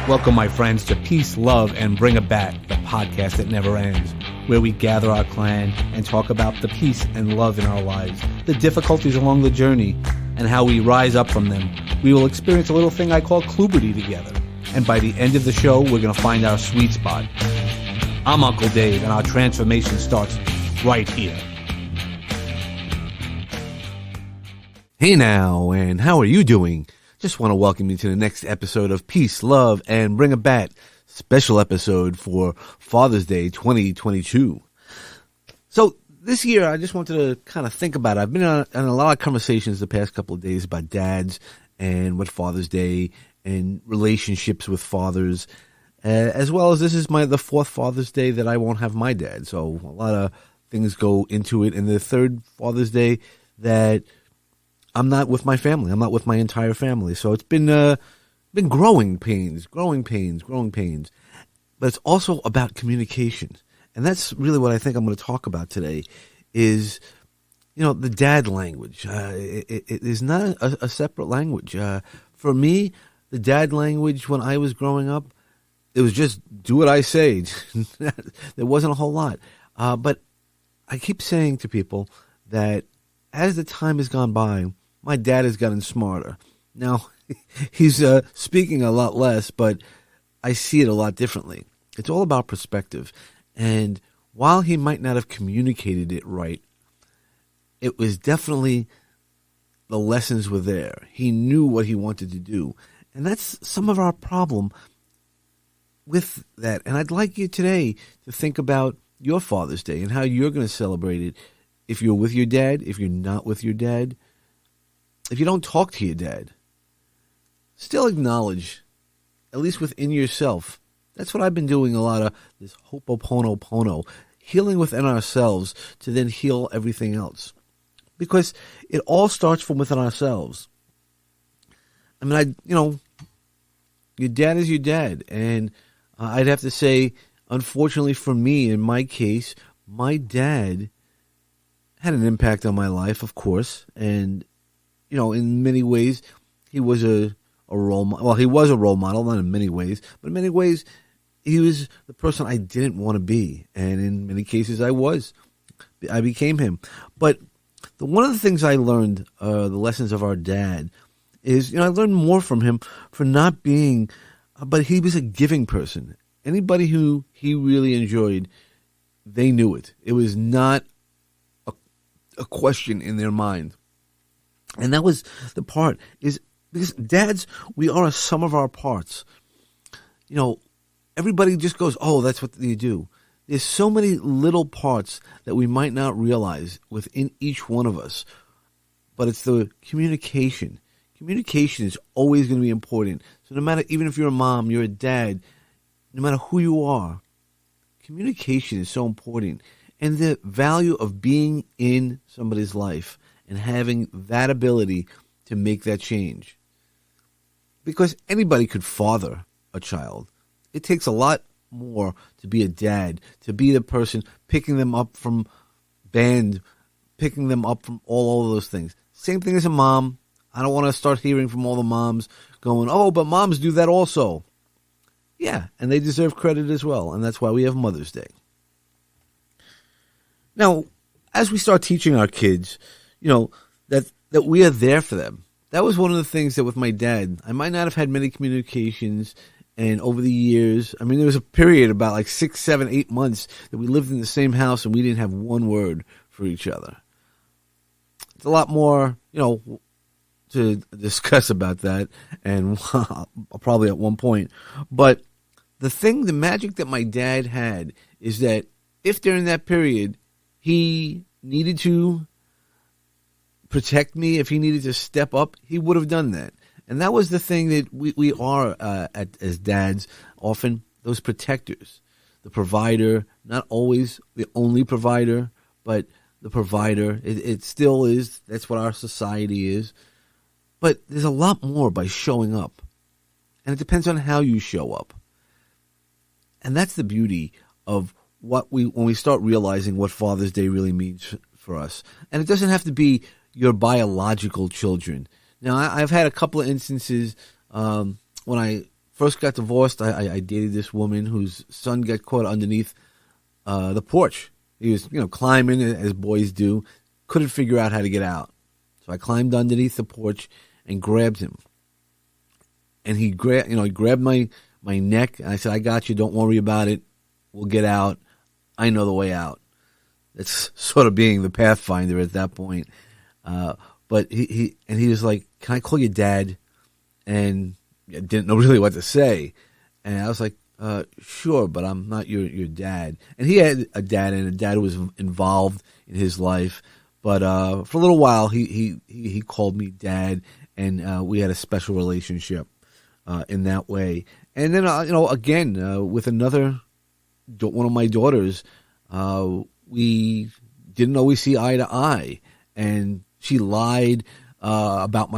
Welcome, my friends, to Peace, Love, and Bring It Back, the podcast that never ends, where we gather our clan and talk about the peace and love in our lives, the difficulties along the journey, and how we rise up from them. We will experience a little thing I call Kluberty together, and by the end of the show, we're going to find our sweet spot. I'm Uncle Dave, and our transformation starts right here. Hey now, and how are you doing? Just want to welcome you to the next episode of Peace, Love, and Bring It Back, special episode for Father's Day 2022. So this year, I just wanted to kind of think about it. I've been on a lot of conversations the past couple of days about dads and what Father's Day and relationships with fathers, as well as this is the fourth Father's Day that I won't have my dad. So a lot of things go into it. And the third Father's Day that I'm not with my family. I'm not with my entire family. So it's been growing pains. But it's also about communication. And that's really what I think I'm going to talk about today is, the dad language. It is not a separate language. For me, the dad language when I was growing up, it was just do what I say. There wasn't a whole lot. But I keep saying to people that as the time has gone by, my dad has gotten smarter. Now, he's speaking a lot less, but I see it a lot differently. It's all about perspective. And while he might not have communicated it right, it was definitely the lessons were there. He knew what he wanted to do. And that's some of our problem with that. And I'd like you today to think about your Father's Day and how you're going to celebrate it. If you're with your dad, if you're not with your dad, if you don't talk to your dad, still acknowledge, at least within yourself. That's what I've been doing a lot of, this ho'oponopono, healing within ourselves to then heal everything else. Because it all starts from within ourselves. I mean, your dad is your dad. And I'd have to say, unfortunately for me, in my case, my dad had an impact on my life, of course. And in many ways, he was a role model. Well, he was a role model, not in many ways, but in many ways, he was the person I didn't want to be. And in many cases, I became him. But one of the things I learned, the lessons of our dad, is, I learned more from him for not being, but he was a giving person. Anybody who he really enjoyed, they knew it. It was not a question in their mind. And that was the part, is because dads, we are a sum of our parts. Everybody just goes, oh, that's what you do. There's so many little parts that we might not realize within each one of us. But it's the communication. Communication is always going to be important. So no matter, even if you're a mom, you're a dad, no matter who you are, communication is so important. And the value of being in somebody's life and having that ability to make that change. Because anybody could father a child. It takes a lot more to be a dad, to be the person picking them up from band, picking them up from all of those things. Same thing as a mom. I don't want to start hearing from all the moms going, oh, but moms do that also. Yeah, and they deserve credit as well. And that's why we have Mother's Day. Now, as we start teaching our kids, that we are there for them. That was one of the things that with my dad, I might not have had many communications, and over the years, I mean, there was a period about like 6, 7, 8 months that we lived in the same house and we didn't have one word for each other. It's a lot more, to discuss about that, and probably at one point. But the magic that my dad had is that if during that period he needed to protect me, if he needed to step up, he would have done that. And that was the thing that we are as dads, often those protectors, the provider, not always the only provider, but the provider. It still is. That's what our society is. But there's a lot more by showing up. And it depends on how you show up. And that's the beauty of when we start realizing what Father's Day really means for us. And it doesn't have to be your biological children. Now, I've had a couple of instances when I first got divorced, I dated this woman whose son got caught underneath the porch. He was, climbing as boys do, couldn't figure out how to get out. So I climbed underneath the porch and grabbed him. And he grabbed my neck, and I said, "I got you. Don't worry about it. We'll get out. I know the way out." That's sort of being the pathfinder at that point. But he was like, "Can I call you Dad?" And I didn't know really what to say. And I was like, "Sure, but I'm not your dad." And he had a dad, and a dad was involved in his life. But for a little while, he called me Dad, and we had a special relationship in that way. And then, again, with one of my daughters, we didn't always see eye to eye, and she lied about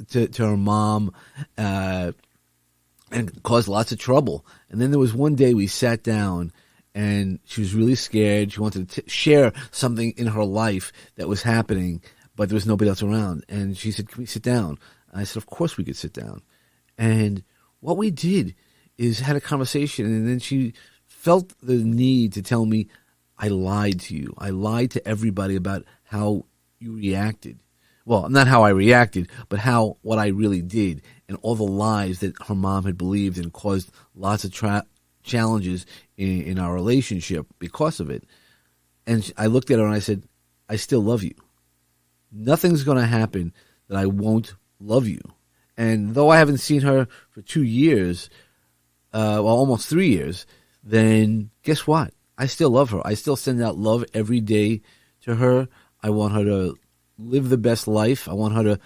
to her mom and caused lots of trouble. And then there was one day we sat down, and she was really scared. She wanted to share something in her life that was happening, but there was nobody else around. And she said, "Can we sit down?" And I said, "Of course we could sit down." And what we did is had a conversation, and then she felt the need to tell me, "I lied to you. I lied to everybody about how you reacted." Well, not how I reacted, but what I really did, and all the lies that her mom had believed, and caused lots of challenges in our relationship because of it. And I looked at her and I said, "I still love you. Nothing's going to happen that I won't love you." And though I haven't seen her for 2 years, almost 3 years, then guess what? I still love her. I still send out love every day to her. I want her to live the best life. I want her to,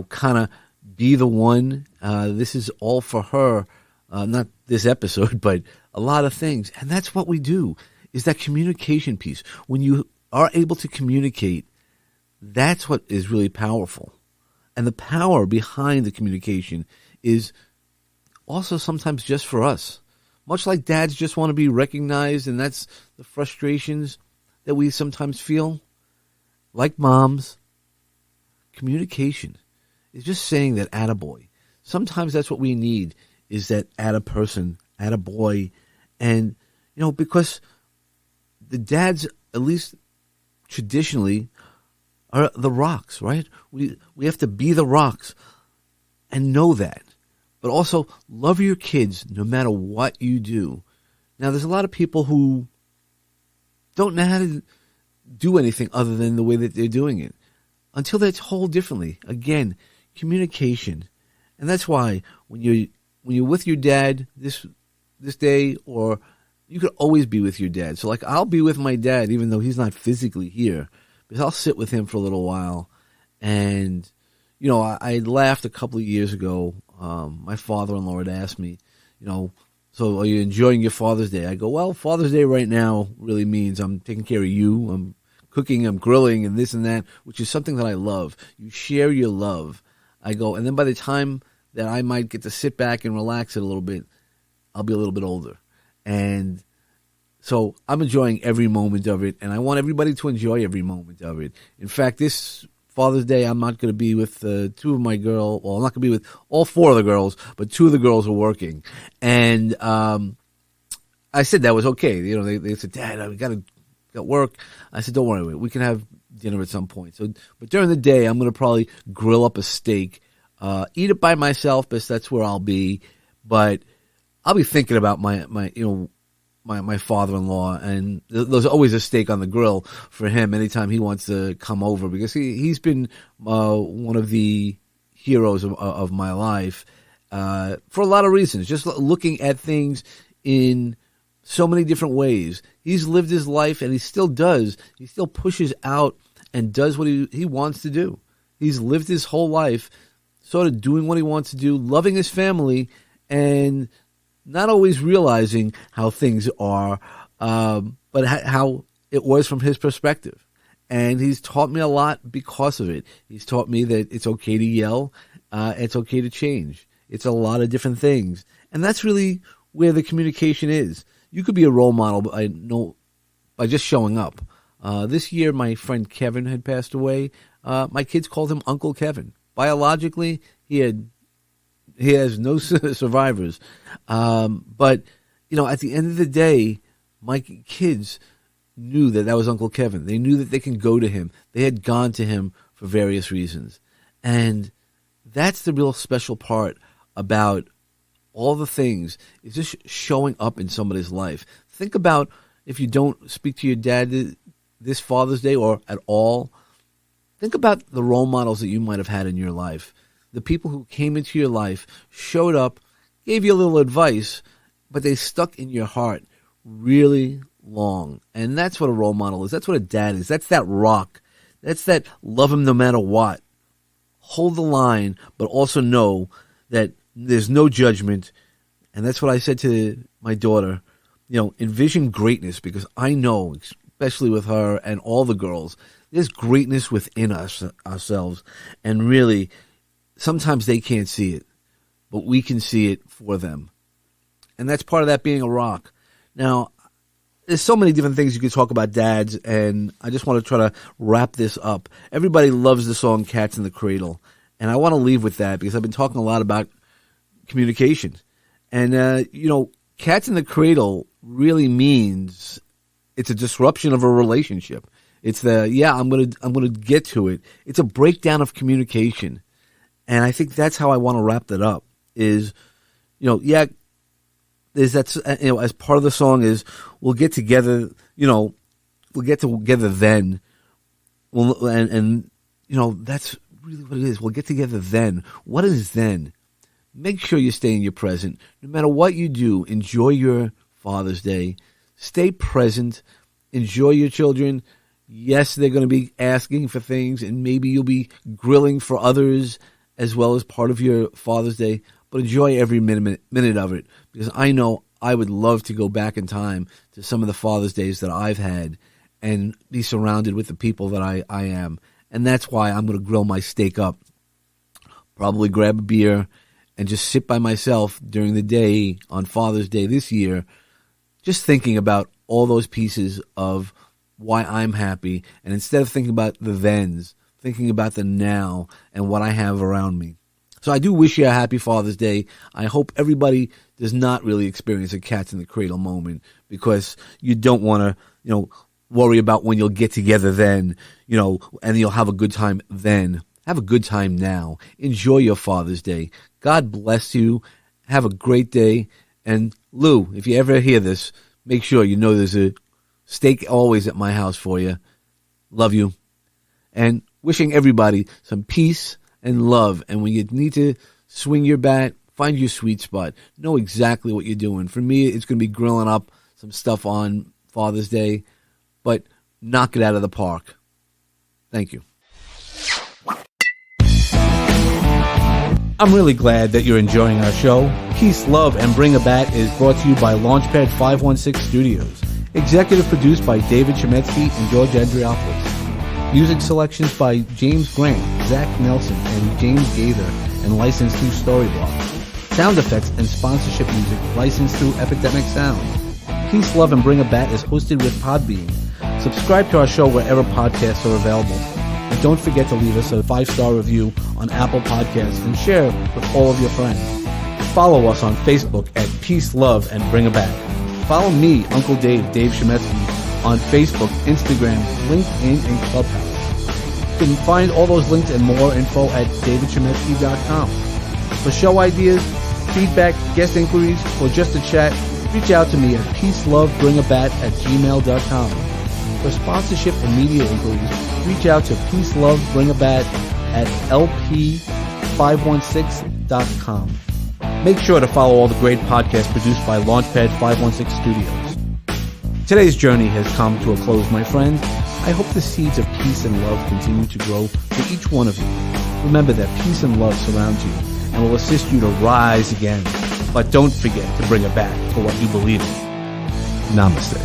kind of be the one. This is all for her. Not this episode, but a lot of things. And that's what we do, is that communication piece. When you are able to communicate, that's what is really powerful. And the power behind the communication is also sometimes just for us. Much like dads just want to be recognized, and that's the frustrations that we sometimes feel. Like moms, communication is just saying that attaboy. Sometimes that's what we need, is that atta-person, attaboy. And, because the dads, at least traditionally, are the rocks, right? We have to be the rocks and know that. But also love your kids no matter what you do. Now, there's a lot of people who don't know how to do anything other than the way that they're doing it until they're told differently. Again, communication. And that's why when you're with your dad this day, or you could always be with your dad. So like, I'll be with my dad even though he's not physically here, because I'll sit with him for a little while. And I laughed a couple of years ago. My father-in-law had asked me, "So are you enjoying your Father's Day?" I go, "Well, Father's Day right now really means I'm taking care of you. I'm cooking, I'm grilling, and this and that," which is something that I love. You share your love. I go, and then by the time that I might get to sit back and relax it a little bit, I'll be a little bit older. And so I'm enjoying every moment of it, and I want everybody to enjoy every moment of it. In fact, this Father's Day, I'm not going to be with two of my girls. Well, I'm not going to be with all four of the girls, but two of the girls are working. And I said that was okay. They said, "Dad, we got work." I said, "Don't worry, we can have dinner at some point." So, but during the day, I'm going to probably grill up a steak, eat it by myself, because that's where I'll be. But I'll be thinking about my father-in-law, and there's always a steak on the grill for him anytime he wants to come over, because he's been one of the heroes of my life for a lot of reasons. Just looking at things in so many different ways. He's lived his life, and he still does. He still pushes out and does what he wants to do. He's lived his whole life sort of doing what he wants to do, loving his family, and not always realizing how things are, but how it was from his perspective. And he's taught me a lot because of it. He's taught me that it's okay to yell, it's okay to change. It's a lot of different things. And that's really where the communication is. You could be a role model by just showing up. This year, my friend Kevin had passed away. My kids called him Uncle Kevin. Biologically, he had He has no survivors. But, at the end of the day, my kids knew that was Uncle Kevin. They knew that they can go to him. They had gone to him for various reasons. And that's the real special part about all the things, is just showing up in somebody's life. Think about if you don't speak to your dad this Father's Day or at all. Think about the role models that you might have had in your life. The people who came into your life, showed up, gave you a little advice, but they stuck in your heart really long. And that's what a role model is. That's what a dad is. That's that rock. That's that love him no matter what. Hold the line, but also know that there's no judgment. And that's what I said to my daughter. Envision greatness, because I know, especially with her and all the girls, there's greatness within ourselves. And really, sometimes they can't see it, but we can see it for them. And that's part of that being a rock. Now, there's so many different things you could talk about dads, and I just want to try to wrap this up. Everybody loves the song Cats in the Cradle, and I want to leave with that because I've been talking a lot about communication. And, Cats in the Cradle really means it's a disruption of a relationship. It's I'm gonna get to it. It's a breakdown of communication. And I think that's how I want to wrap that up is, there's that, as part of the song is, we'll get together, we'll get together then. That's really what it is. We'll get together then. What is then? Make sure you stay in your present. No matter what you do, enjoy your Father's Day. Stay present. Enjoy your children. Yes, they're going to be asking for things, and maybe you'll be grilling for others as well as part of your Father's Day. But enjoy every minute of it, because I know I would love to go back in time to some of the Father's Days that I've had and be surrounded with the people that I am. And that's why I'm going to grill my steak up, probably grab a beer, and just sit by myself during the day on Father's Day this year, just thinking about all those pieces of why I'm happy. And instead of thinking about the thens, thinking about the now and what I have around me. So I do wish you a happy Father's Day. I hope everybody does not really experience a cats in the cradle moment, because you don't want to, worry about when you'll get together then, and you'll have a good time then. Have a good time now. Enjoy your Father's Day. God bless you. Have a great day. And Lou, if you ever hear this, make sure you know there's a steak always at my house for you. Love you. And wishing everybody some peace and love. And when you need to swing your bat, find your sweet spot. Know exactly what you're doing. For me, it's going to be grilling up some stuff on Father's Day, but knock it out of the park. Thank you. I'm really glad that you're enjoying our show. Peace, Love, and Bring a Bat is brought to you by Launchpad 516 Studios. Executive produced by David Chemetsky and George Andriopoulos. Music selections by James Grant, Zach Nelson, and James Gaither, and licensed through Storyblock. Sound effects and sponsorship music licensed through Epidemic Sound. Peace, Love, and Bring a Bat is hosted with Podbean. Subscribe to our show wherever podcasts are available. And don't forget to leave us a 5-star review on Apple Podcasts and share with all of your friends. Follow us on Facebook at Peace, Love, and Bring a Bat. Follow me, Uncle Dave Chemetsky, on Facebook, Instagram, LinkedIn, and Clubhouse. You can find all those links and more info at davidchemetsky.com. For show ideas, feedback, guest inquiries, or just a chat, reach out to me at peacelovebringabat@gmail.com. For sponsorship and media inquiries, reach out to peacelovebringabat@lp516.com. Make sure to follow all the great podcasts produced by Launchpad 516 Studios. Today's journey has come to a close, my friend. I hope the seeds of peace and love continue to grow for each one of you. Remember that peace and love surrounds you and will assist you to rise again. But don't forget to bring it back for what you believe in. Namaste.